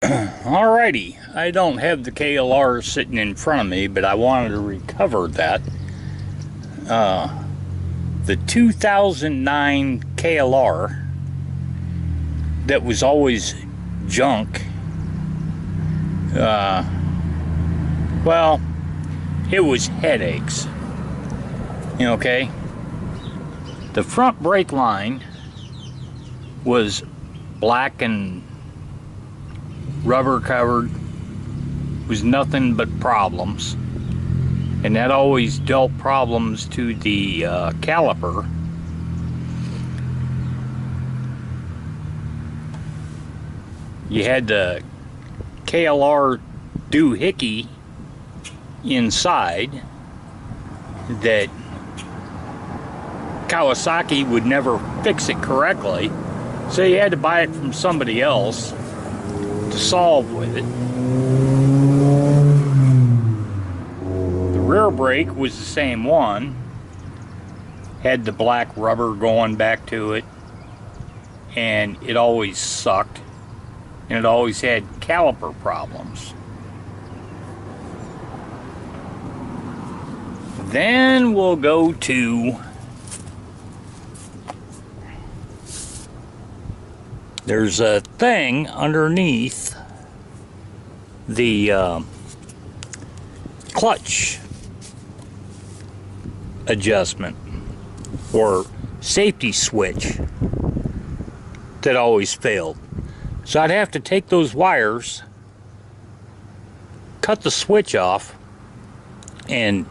Alrighty, I don't have the KLR sitting in front of me, but I wanted to recover that. The 2009 KLR that was always junk. Well, it was headaches. Okay? The front brake line was black and rubber covered, was nothing but problems, and that always dealt problems to the caliper. You had the KLR doohickey inside that Kawasaki would never fix it correctly, so you had to buy it from somebody else to solve with it. The rear brake was the same one, had the black rubber going back to it, and it always sucked, and it always had caliper problems. Then we'll go to there's a thing underneath the clutch adjustment or safety switch that always failed. So I'd have to take those wires, cut the switch off, and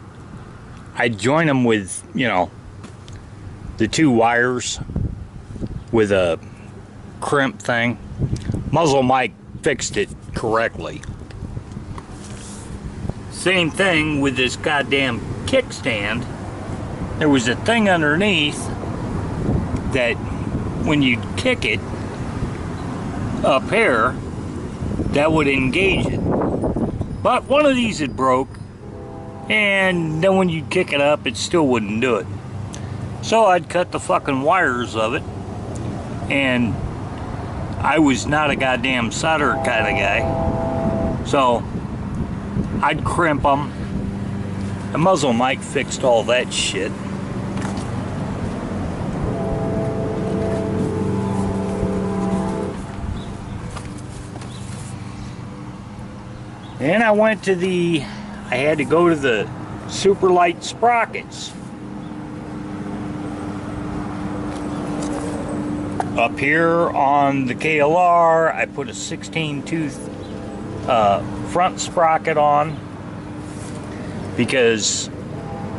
I'd join them with, the two wires with a crimp thing. MuzzleMike fixed it correctly. Same thing with this goddamn kickstand. There was a thing underneath that when you kick it up here, that would engage it. But one of these had broke, and then when you kick it up, it still wouldn't do it. So I'd cut the fucking wires of it, and I was not a goddamn solder kind of guy, so I'd crimp them. The MuzzleMike fixed all that shit. Then I went to I had to go to the super light sprockets. Up here on the KLR, I put a 16 tooth front sprocket on because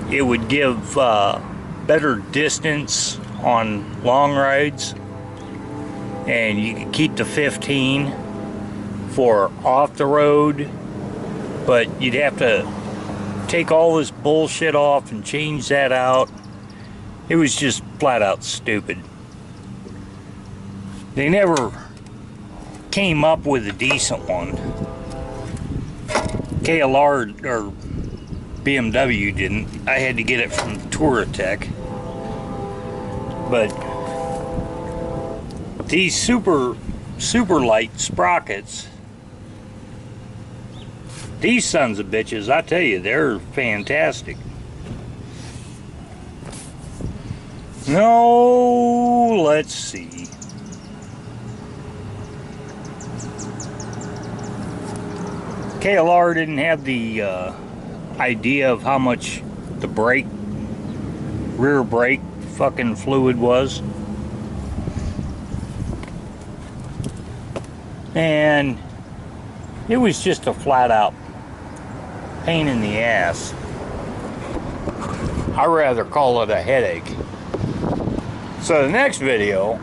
it would give better distance on long rides, and you could keep the 15 for off the road, but you'd have to take all this bullshit off and change that out. It was just flat out stupid. They never came up with a decent one. KLR or BMW didn't. I had to get it from Touratech. But these super light sprockets, these sons of bitches, I tell you, they're fantastic. No, let's see. KLR didn't have the idea of how much the rear brake fucking fluid was, and it was just a flat out pain in the ass. I rather call it a headache. So the next video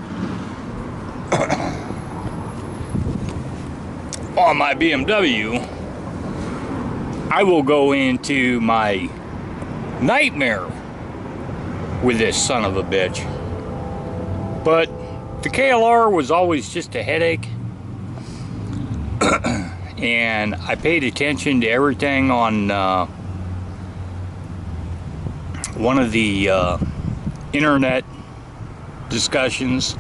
on my BMW, I will go into my nightmare with this son of a bitch. But the KLR was always just a headache, and I paid attention to everything on one of the internet discussions,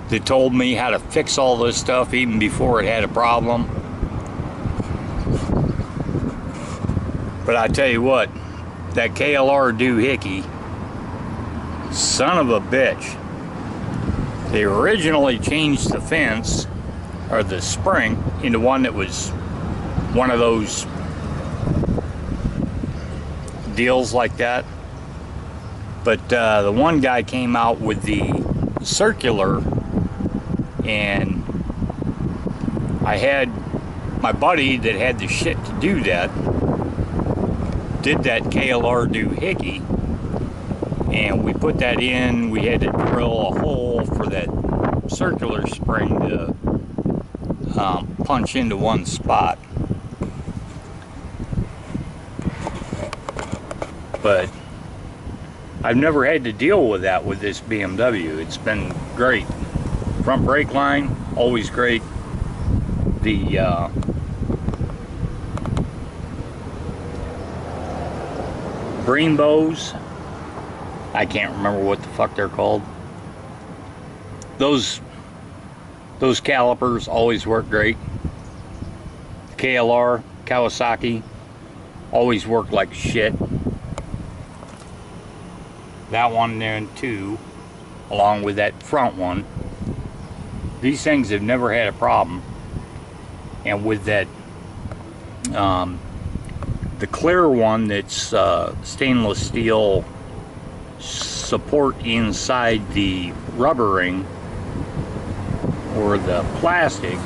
that told me how to fix all this stuff even before it had a problem. But I tell you what, that KLR doohickey, son of a bitch. They originally changed the fence, or the spring, into one that was one of those deals like that. But the one guy came out with the circular, and I had my buddy that had the shit to do that, did that KLR doohickey, and we put that in. We had to drill a hole for that circular spring to punch into one spot. But I've never had to deal with that with this BMW. It's been great. Front brake line, always great. The Brembo's, I can't remember what the fuck they're called. Those calipers always work great. KLR, Kawasaki, always work like shit. That one there too, along with that front one. These things have never had a problem. And with that, the clear one that's stainless steel support inside the rubber ring or the plastic,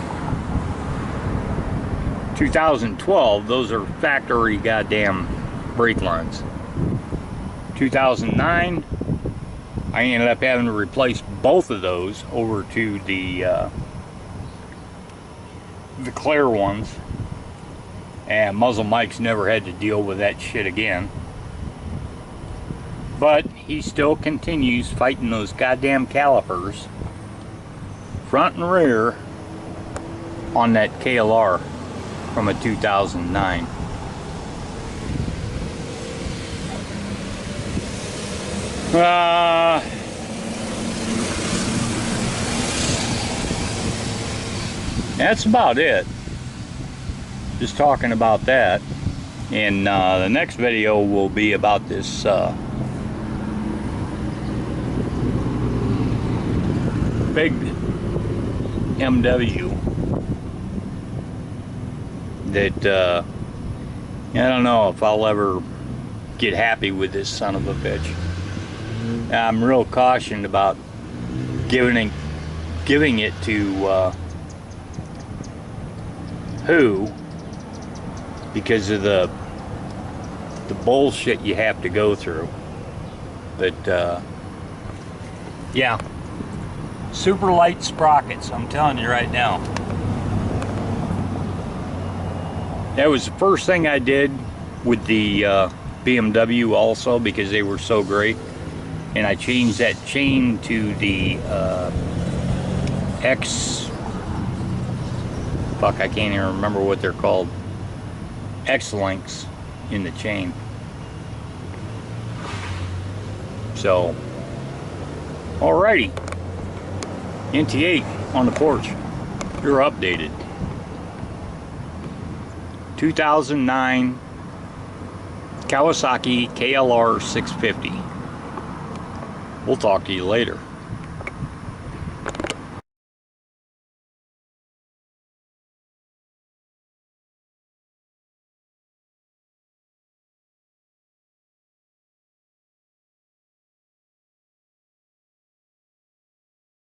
2012, those are factory goddamn brake lines. 2009, I ended up having to replace both of those over to the clear ones, and MuzzleMike's never had to deal with that shit again. But he still continues fighting those goddamn calipers, front and rear, on that KLR from a 2009. That's about it. Just talking about that. And the next video will be about this big MW that I don't know if I'll ever get happy with this son of a bitch. I'm real cautioned about giving it to who, because of the bullshit you have to go through. But yeah, super light sprockets, I'm telling you right now. That was the first thing I did with the BMW also, because they were so great. And I changed that chain to the fuck, I can't even remember what they're called. X-links in the chain. So, alrighty. NT8 on the porch. You're updated. 2009 Kawasaki KLR 650. We'll talk to you later.